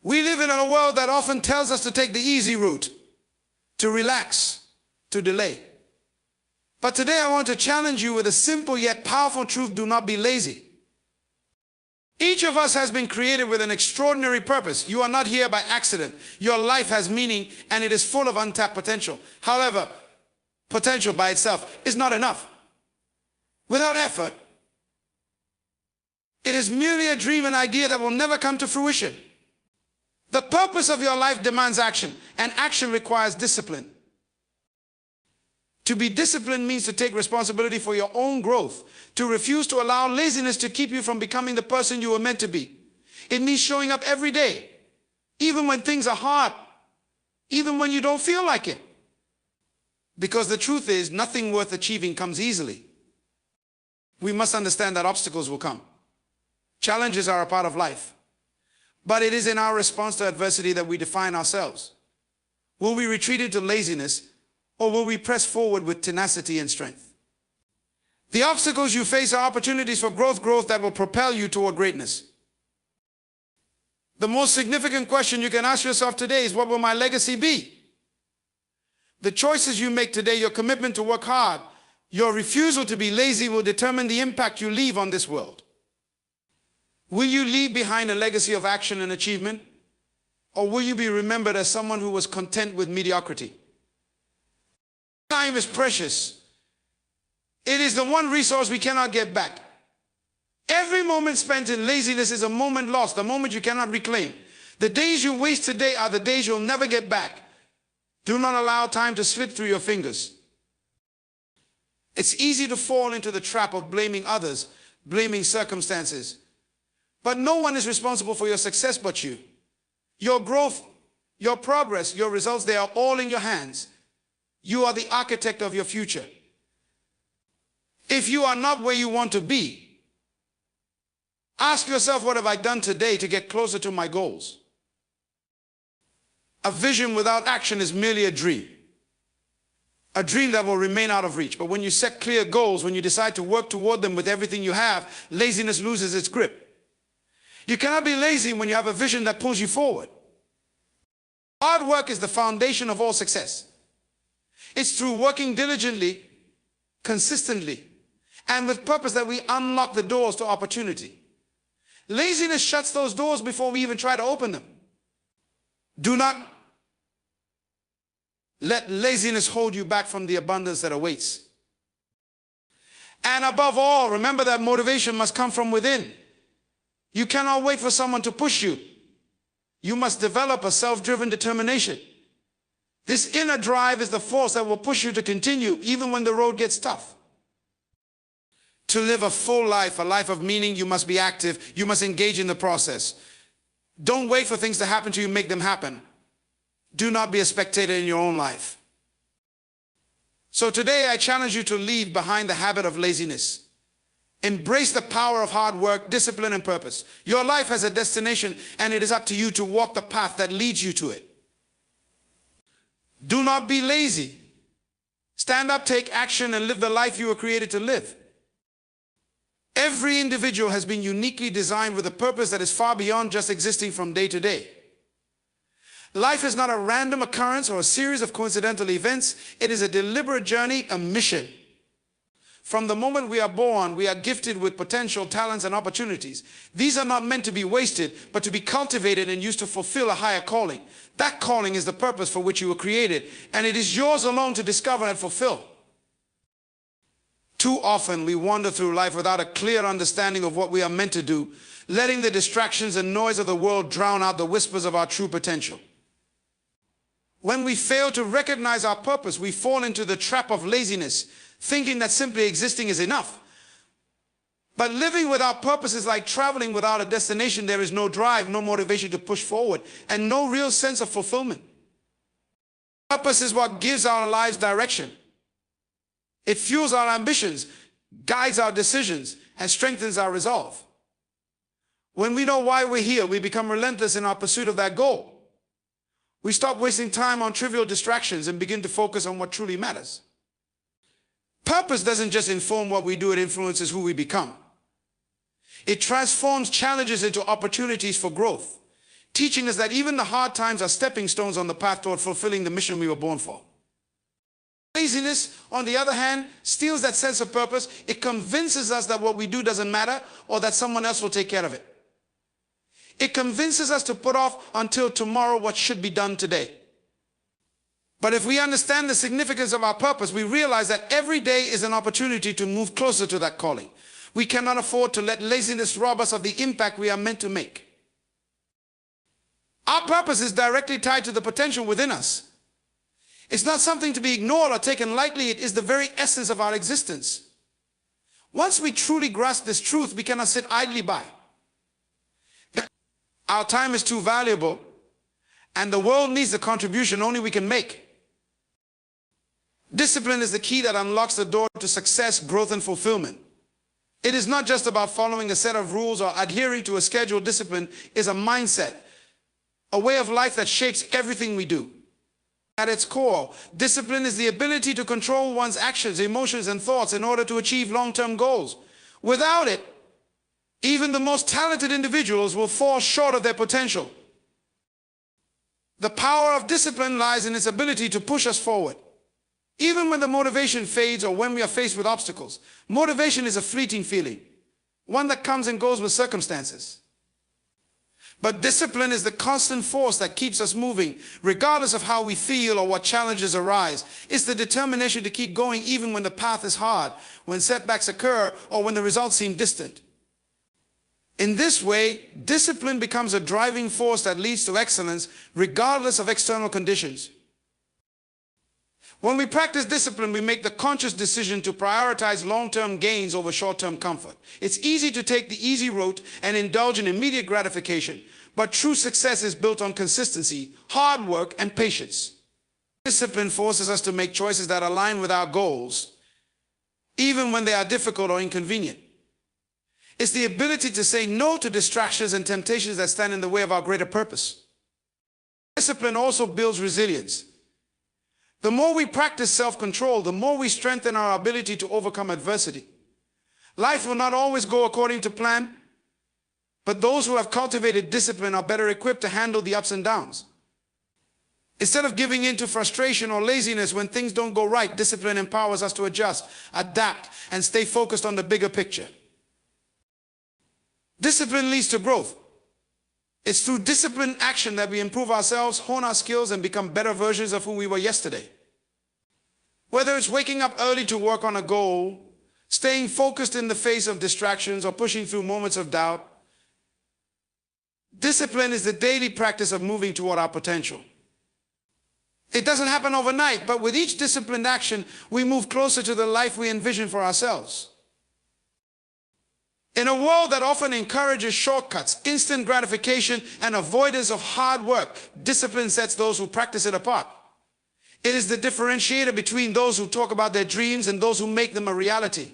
We live in a world that often tells us to take the easy route, to relax, to delay. But today I want to challenge you with a simple yet powerful truth: do not be lazy. Each of us has been created with an extraordinary purpose. You are not here by accident. Your life has meaning and it is full of untapped potential. However, potential by itself is not enough. Without effort, it is merely a dream, an idea that will never come to fruition. The purpose of your life demands action, and action requires discipline. To be disciplined means to take responsibility for your own growth, to refuse to allow laziness to keep you from becoming the person you were meant to be. It means showing up every day, even when things are hard, even when you don't feel like it. Because the truth is, nothing worth achieving comes easily. We must understand that obstacles will come. Challenges are a part of life. But it is in our response to adversity that we define ourselves. Will we retreat into laziness, or will we press forward with tenacity and strength? The obstacles you face are opportunities for growth that will propel you toward greatness. The most significant question you can ask yourself today is, what will my legacy be? The choices you make today, your commitment to work hard, your refusal to be lazy, will determine the impact you leave on this world. Will you leave behind a legacy of action and achievement? Or will you be remembered as someone who was content with mediocrity? Time is precious. It is the one resource we cannot get back. Every moment spent in laziness is a moment lost, a moment you cannot reclaim. The days you waste today are the days you'll never get back. Do not allow time to slip through your fingers. It's easy to fall into the trap of blaming others, blaming circumstances. But no one is responsible for your success but you. Your growth, your progress, your results, they are all in your hands. You are the architect of your future. If you are not where you want to be, ask yourself, what have I done today to get closer to my goals? A vision without action is merely a dream that will remain out of reach. But when you set clear goals, when you decide to work toward them with everything you have, laziness loses its grip. You cannot be lazy when you have a vision that pulls you forward. Hard work is the foundation of all success. It's through working diligently, consistently, and with purpose that we unlock the doors to opportunity. Laziness shuts those doors before we even try to open them. Do not let laziness hold you back from the abundance that awaits. And above all, remember that motivation must come from within. You cannot wait for someone to push you. You must develop a self-driven determination. This inner drive is the force that will push you to continue even when the road gets tough. To live a full life, a life of meaning, you must be active. You must engage in the process. Don't wait for things to happen to you, make them happen. Do not be a spectator in your own life. So today I challenge you to leave behind the habit of laziness. Embrace the power of hard work, discipline, and purpose. Your life has a destination, and it is up to you to walk the path that leads you to it. Do not be lazy. Stand up, take action, and live the life you were created to live. Every individual has been uniquely designed with a purpose that is far beyond just existing from day to day. Life is not a random occurrence or a series of coincidental events. It is a deliberate journey, a mission. From the moment we are born, we are gifted with potential, talents, and opportunities. These are not meant to be wasted, but to be cultivated and used to fulfill a higher calling. That calling is the purpose for which you were created, and it is yours alone to discover and fulfill. Too often we wander through life without a clear understanding of what we are meant to do, letting the distractions and noise of the world drown out the whispers of our true potential. When we fail to recognize our purpose, we fall into the trap of laziness, thinking that simply existing is enough. But living without purpose is like traveling without a destination. There is no drive, no motivation to push forward, and no real sense of fulfillment. Purpose is what gives our lives direction. It fuels our ambitions, guides our decisions, and strengthens our resolve. When we know why we're here, we become relentless in our pursuit of that goal. We stop wasting time on trivial distractions and begin to focus on what truly matters. Purpose doesn't just inform what we do, it influences who we become. It transforms challenges into opportunities for growth, teaching us that even the hard times are stepping stones on the path toward fulfilling the mission we were born for. Laziness, on the other hand, steals that sense of purpose. It convinces us that what we do doesn't matter or that someone else will take care of it. It convinces us to put off until tomorrow what should be done today. But if we understand the significance of our purpose, we realize that every day is an opportunity to move closer to that calling. We cannot afford to let laziness rob us of the impact we are meant to make. Our purpose is directly tied to the potential within us. It's not something to be ignored or taken lightly. It is the very essence of our existence. Once we truly grasp this truth, we cannot sit idly by. Our time is too valuable, and the world needs the contribution only we can make. Discipline is the key that unlocks the door to success, growth, and fulfillment. It is not just about following a set of rules or adhering to a schedule. Discipline is a mindset, a way of life that shapes everything we do. At its core, discipline is the ability to control one's actions, emotions, and thoughts in order to achieve long-term goals. Without it, even the most talented individuals will fall short of their potential. The power of discipline lies in its ability to push us forward. Even when the motivation fades or when we are faced with obstacles, motivation is a fleeting feeling, one that comes and goes with circumstances. But discipline is the constant force that keeps us moving, regardless of how we feel or what challenges arise. It's the determination to keep going even when the path is hard, when setbacks occur, or when the results seem distant. In this way, discipline becomes a driving force that leads to excellence, regardless of external conditions. When we practice discipline, we make the conscious decision to prioritize long-term gains over short-term comfort. It's easy to take the easy route and indulge in immediate gratification, but true success is built on consistency, hard work, and patience. Discipline forces us to make choices that align with our goals, even when they are difficult or inconvenient. It's the ability to say no to distractions and temptations that stand in the way of our greater purpose. Discipline also builds resilience. The more we practice self-control, the more we strengthen our ability to overcome adversity. Life will not always go according to plan, but those who have cultivated discipline are better equipped to handle the ups and downs. Instead of giving in to frustration or laziness when things don't go right, discipline empowers us to adjust, adapt, and stay focused on the bigger picture. Discipline leads to growth. It's through disciplined action that we improve ourselves, hone our skills, and become better versions of who we were yesterday. Whether it's waking up early to work on a goal, staying focused in the face of distractions, or pushing through moments of doubt, discipline is the daily practice of moving toward our potential. It doesn't happen overnight, but with each disciplined action, we move closer to the life we envision for ourselves. In a world that often encourages shortcuts, instant gratification, and avoidance of hard work, discipline sets those who practice it apart. It is the differentiator between those who talk about their dreams and those who make them a reality.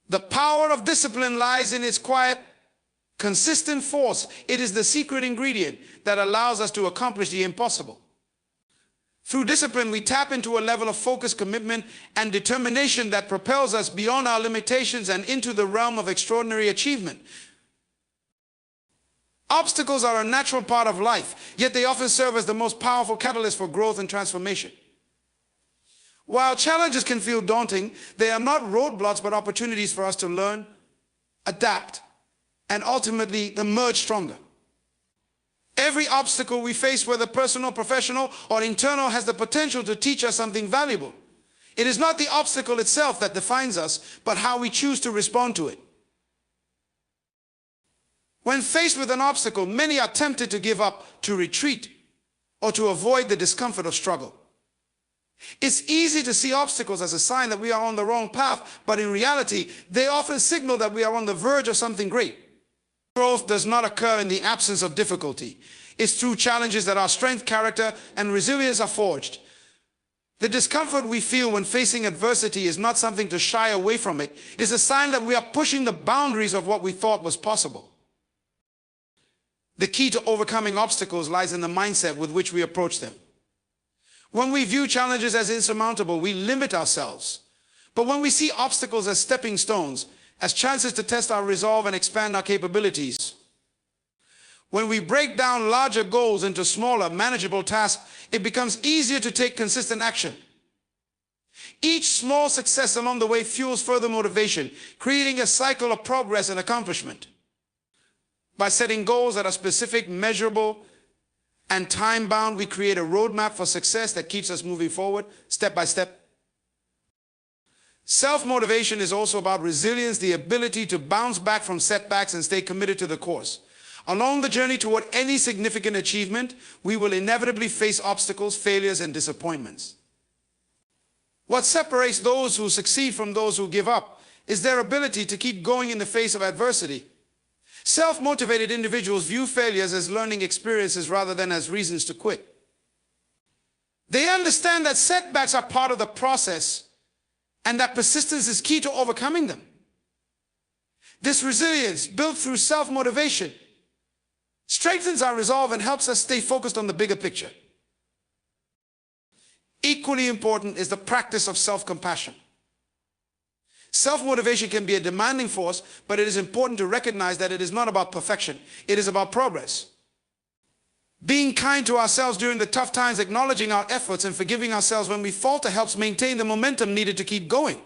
The power of discipline lies in its quiet, consistent force. It is the secret ingredient that allows us to accomplish the impossible. Through discipline, we tap into a level of focus, commitment, and determination that propels us beyond our limitations and into the realm of extraordinary achievement. Obstacles are a natural part of life, yet they often serve as the most powerful catalyst for growth and transformation. While challenges can feel daunting, they are not roadblocks but opportunities for us to learn, adapt, and ultimately emerge stronger. Every obstacle we face, whether personal, professional, or internal, has the potential to teach us something valuable. It is not the obstacle itself that defines us, but how we choose to respond to it. When faced with an obstacle, many are tempted to give up, to retreat, or to avoid the discomfort of struggle. It's easy to see obstacles as a sign that we are on the wrong path, but in reality, they often signal that we are on the verge of something great. Growth does not occur in the absence of difficulty. It's through challenges that our strength, character, and resilience are forged. The discomfort we feel when facing adversity is not something to shy away from it. It is a sign that we are pushing the boundaries of what we thought was possible. The key to overcoming obstacles lies in the mindset with which we approach them. When we view challenges as insurmountable, we limit ourselves. But when we see obstacles as stepping stones, as chances to test our resolve and expand our capabilities, When we break down larger goals into smaller, manageable tasks, it becomes easier to take consistent action. Each small success along the way fuels further motivation, creating a cycle of progress and accomplishment. By setting goals that are specific, measurable, and time-bound, we create a roadmap for success that keeps us moving forward, step by step. Self-motivation is also about resilience, the ability to bounce back from setbacks and stay committed to the course. Along the journey toward any significant achievement, we will inevitably face obstacles, failures, and disappointments. What separates those who succeed from those who give up is their ability to keep going in the face of adversity. Self-motivated individuals view failures as learning experiences rather than as reasons to quit. They understand that setbacks are part of the process and that persistence is key to overcoming them. This resilience, built through self-motivation, strengthens our resolve and helps us stay focused on the bigger picture. Equally important is the practice of self-compassion. Self-motivation can be a demanding force, but it is important to recognize that it is not about perfection. It is about progress. Being kind to ourselves during the tough times, acknowledging our efforts and forgiving ourselves when we falter helps maintain the momentum needed to keep going.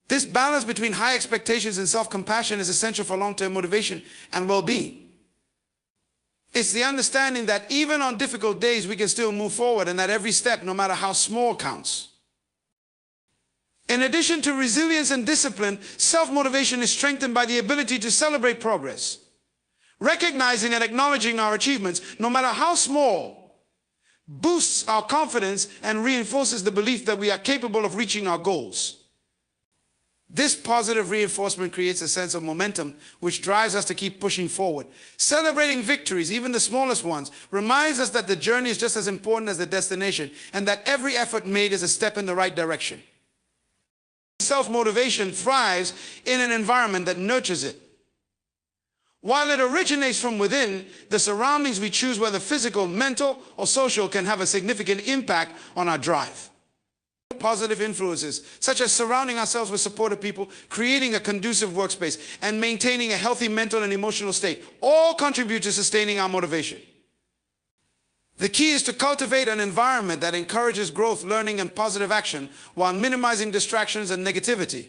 This balance between high expectations and self-compassion is essential for long-term motivation and well-being. It's the understanding that even on difficult days we can still move forward and that every step, no matter how small, counts. In addition to resilience and discipline, self-motivation is strengthened by the ability to celebrate progress. Recognizing and acknowledging our achievements, no matter how small, boosts our confidence and reinforces the belief that we are capable of reaching our goals. This positive reinforcement creates a sense of momentum, which drives us to keep pushing forward. Celebrating victories, even the smallest ones, reminds us that the journey is just as important as the destination, and that every effort made is a step in the right direction. Self-motivation thrives in an environment that nurtures it. While it originates from within, the surroundings we choose, whether physical, mental, or social, can have a significant impact on our drive. Positive influences, such as surrounding ourselves with supportive people, creating a conducive workspace, and maintaining a healthy mental and emotional state, all contribute to sustaining our motivation. The key is to cultivate an environment that encourages growth, learning, and positive action while minimizing distractions and negativity.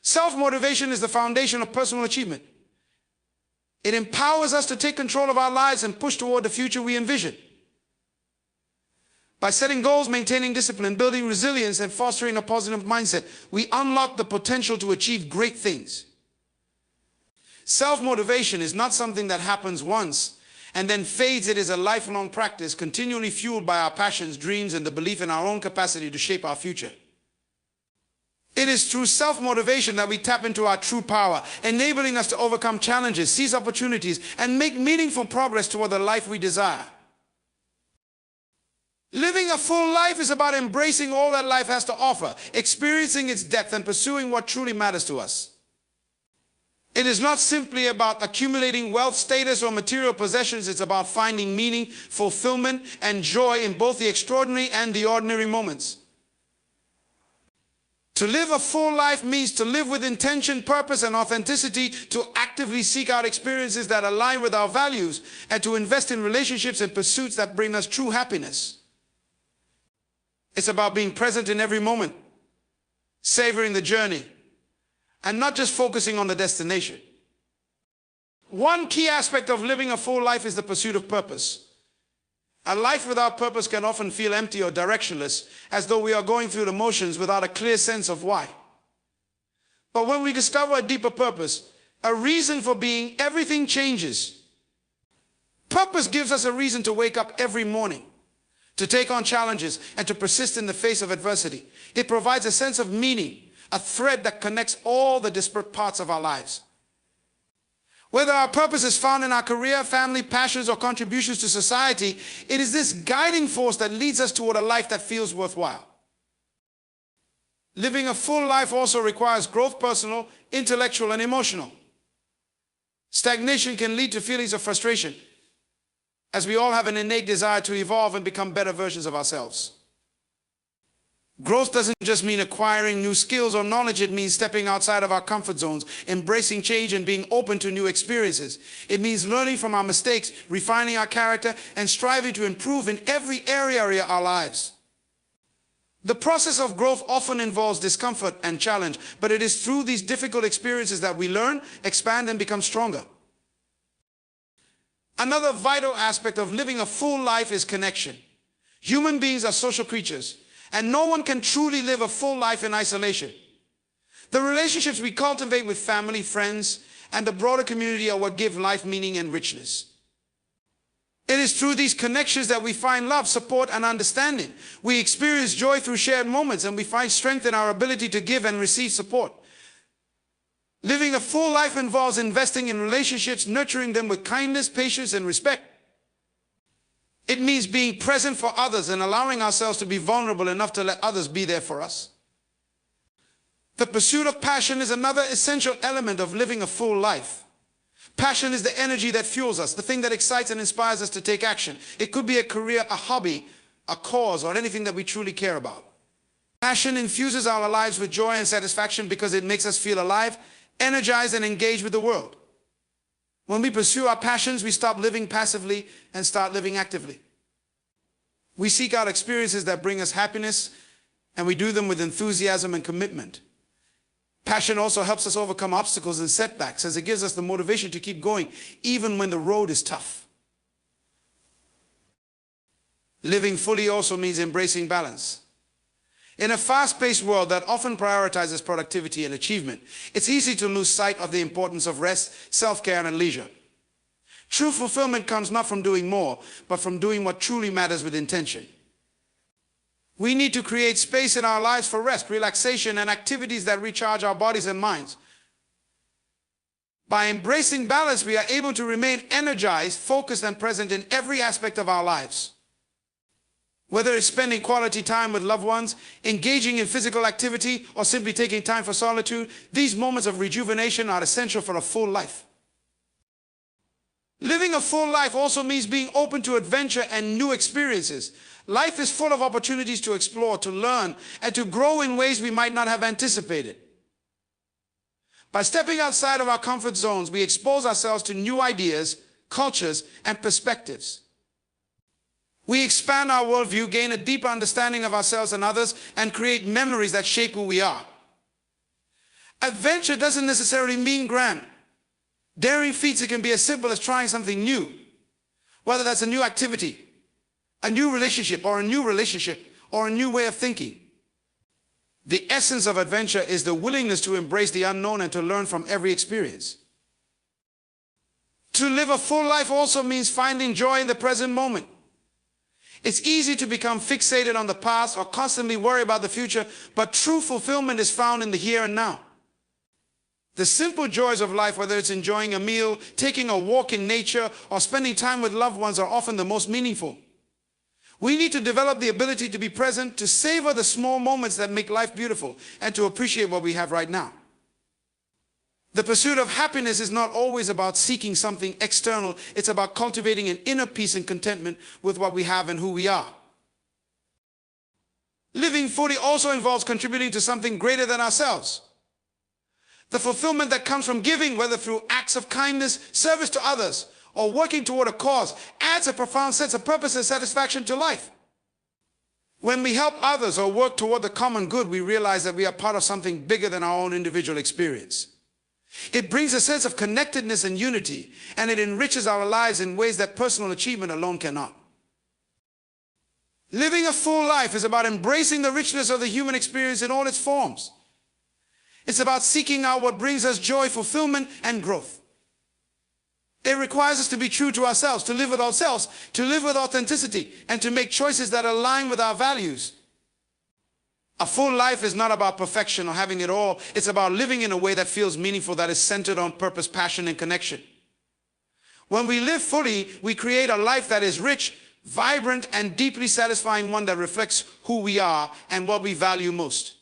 Self-motivation is the foundation of personal achievement. It empowers us to take control of our lives and push toward the future we envision. By setting goals, maintaining discipline, building resilience, and fostering a positive mindset, we unlock the potential to achieve great things. Self-motivation is not something that happens once and then fades. It is a lifelong practice, continually fueled by our passions, dreams, and the belief in our own capacity to shape our future. It is through self-motivation that we tap into our true power, enabling us to overcome challenges, seize opportunities, and make meaningful progress toward the life we desire. Living a full life is about embracing all that life has to offer, experiencing its depth, and pursuing what truly matters to us. It is not simply about accumulating wealth, status, or material possessions. It's about finding meaning, fulfillment, and joy in both the extraordinary and the ordinary moments. To live a full life means to live with intention, purpose, and authenticity, to actively seek out experiences that align with our values, and to invest in relationships and pursuits that bring us true happiness. It's about being present in every moment, savoring the journey, and not just focusing on the destination. One key aspect of living a full life is the pursuit of purpose. A life without purpose can often feel empty or directionless, as though we are going through the motions without a clear sense of why. But when we discover a deeper purpose, a reason for being, everything changes. Purpose gives us a reason to wake up every morning, to take on challenges, and to persist in the face of adversity. It provides a sense of meaning, a thread that connects all the disparate parts of our lives. Whether our purpose is found in our career, family, passions, or contributions to society, it is this guiding force that leads us toward a life that feels worthwhile. Living a full life also requires growth, personal, intellectual, and emotional. Stagnation can lead to feelings of frustration, as we all have an innate desire to evolve and become better versions of ourselves. Growth doesn't just mean acquiring new skills or knowledge. It means stepping outside of our comfort zones, embracing change, and being open to new experiences. It means learning from our mistakes, refining our character, and striving to improve in every area of our lives. The process of growth often involves discomfort and challenge, but it is through these difficult experiences that we learn, expand, and become stronger. Another vital aspect of living a full life is connection. Human beings are social creatures, and no one can truly live a full life in isolation. The relationships we cultivate with family, friends, and the broader community are what give life meaning and richness. It is through these connections that we find love, support, and understanding. We experience joy through shared moments, and we find strength in our ability to give and receive support. Living a full life involves investing in relationships, nurturing them with kindness, patience, and respect. It means being present for others and allowing ourselves to be vulnerable enough to let others be there for us. The pursuit of passion is another essential element of living a full life. Passion is the energy that fuels us, the thing that excites and inspires us to take action. It could be a career, a hobby, a cause, or anything that we truly care about. Passion infuses our lives with joy and satisfaction because it makes us feel alive, energized, and engaged with the world. When we pursue our passions, we stop living passively and start living actively. We seek out experiences that bring us happiness, and we do them with enthusiasm and commitment. Passion also helps us overcome obstacles and setbacks, as it gives us the motivation to keep going even when the road is tough. Living fully also means embracing balance. In a fast-paced world that often prioritizes productivity and achievement, it's easy to lose sight of the importance of rest, self-care, and leisure. True fulfillment comes not from doing more, but from doing what truly matters with intention. We need to create space in our lives for rest, relaxation, and activities that recharge our bodies and minds. By embracing balance, we are able to remain energized, focused, and present in every aspect of our lives. Whether it's spending quality time with loved ones, engaging in physical activity, or simply taking time for solitude, these moments of rejuvenation are essential for a full life. Living a full life also means being open to adventure and new experiences. Life is full of opportunities to explore, to learn, and to grow in ways we might not have anticipated. By stepping outside of our comfort zones, we expose ourselves to new ideas, cultures, and perspectives. We expand our worldview, gain a deeper understanding of ourselves and others, and create memories that shape who we are. Adventure doesn't necessarily mean grand. Daring feats, it can be as simple as trying something new, whether that's a new activity, a new relationship, or a new way of thinking. The essence of adventure is the willingness to embrace the unknown and to learn from every experience. To live a full life also means finding joy in the present moment. It's easy to become fixated on the past or constantly worry about the future, but true fulfillment is found in the here and now. The simple joys of life, whether it's enjoying a meal, taking a walk in nature, or spending time with loved ones, are often the most meaningful. We need to develop the ability to be present, to savor the small moments that make life beautiful, and to appreciate what we have right now. The pursuit of happiness is not always about seeking something external. It's about cultivating an inner peace and contentment with what we have and who we are. Living fully also involves contributing to something greater than ourselves. The fulfillment that comes from giving, whether through acts of kindness, service to others, or working toward a cause, adds a profound sense of purpose and satisfaction to life. When we help others or work toward the common good, we realize that we are part of something bigger than our own individual experience. It brings a sense of connectedness and unity, and it enriches our lives in ways that personal achievement alone cannot. Living a full life is about embracing the richness of the human experience in all its forms. It's about seeking out what brings us joy, fulfillment, and growth. It requires us to be true to ourselves, to live with ourselves, to live with authenticity, and to make choices that align with our values. A full life is not about perfection or having it all. It's about living in a way that feels meaningful, that is centered on purpose, passion, and connection. When we live fully, we create a life that is rich, vibrant, and deeply satisfying, one that reflects who we are and what we value most.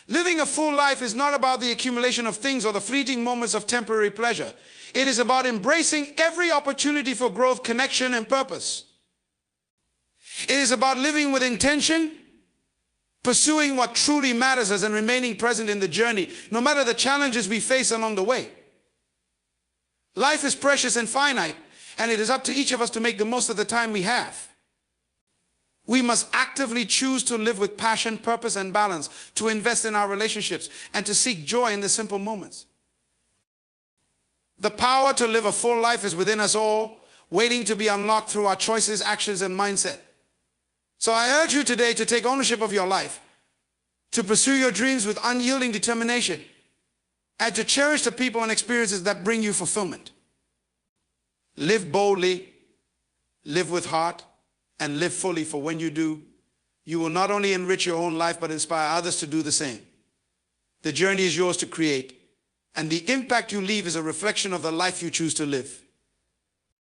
Living a full life is not about the accumulation of things or the fleeting moments of temporary pleasure. It is about embracing every opportunity for growth, connection, and purpose. It is about living with intention, Pursuing what truly matters and remaining present in the journey, no matter the challenges we face along the way. Life is precious and finite, and it is up to each of us to make the most of the time we have. We must actively choose to live with passion, purpose, and balance, to invest in our relationships, and to seek joy in the simple moments. The power to live a full life is within us all, waiting to be unlocked through our choices, actions, and mindset. So I urge you today to take ownership of your life, to pursue your dreams with unyielding determination, and to cherish the people and experiences that bring you fulfillment. Live boldly, live with heart, and live fully, for when you do, you will not only enrich your own life, but inspire others to do the same. The journey is yours to create, and the impact you leave is a reflection of the life you choose to live.